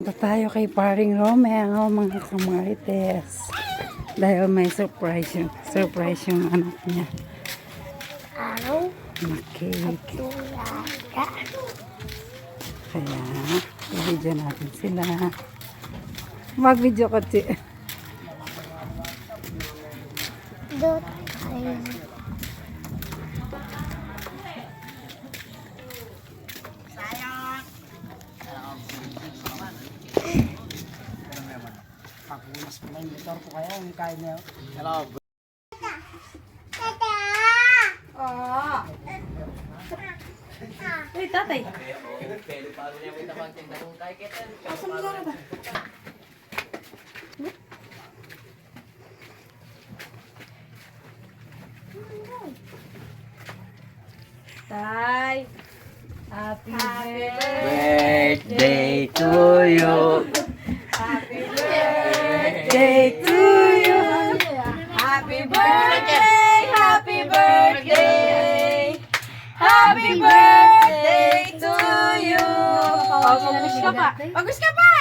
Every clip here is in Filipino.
Punta tayo kay Paring Romeo, mga kamarites. Dahil may surprise yung anak niya. Araw, Na cake. tulaga. Kaya, i-video natin sila. Mag-video ko, Chi. Dot kayo. Papunas po na yung motor ko kaya yung kaya niya. Hello. Tata! Hey, tatay. Tay, happy Birthday to you. birthday to you. Happy birthday, happy birthday. Happy birthday to you. Mag-wish ka pa. Mag-wish ka pa.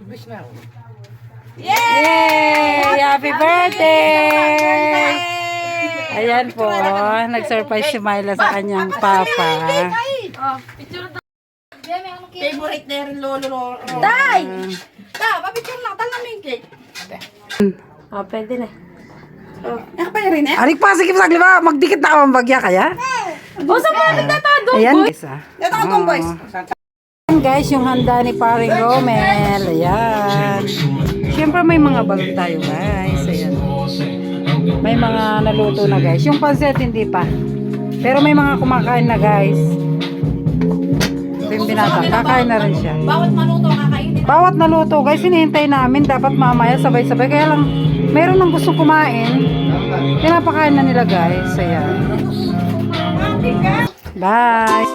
Wish na. Yay! Happy birthday! Ayan po, nag-surprise si Myla sa kanyang papa. Favorite na rin lolo. Day! Mapicture lang. Tal namin yung cake. Pwede na. Yan pa rin eh. Aling pa, sige pa, ba? Magdikit na ako ang bagya kaya? Sa mga nagtatado. Ayan, guys. Nagtatado boys. Ayan, guys, yung handa ni Paring Romel. Ayan. Siyempre may mga balon tayo, guys. Ayan. May mga naluto na, guys. Yung pansit, hindi pa. Pero may mga kumakain na, guys. Ito yung binata. Kakain na rin siya. Bawat maluto kakainin. Bawat naluto, guys, hinihintay namin. Dapat mamaya sabay-sabay. Kaya lang, meron ng gustong kumain. Pinapakain na nila, guys. Ayan. Bye!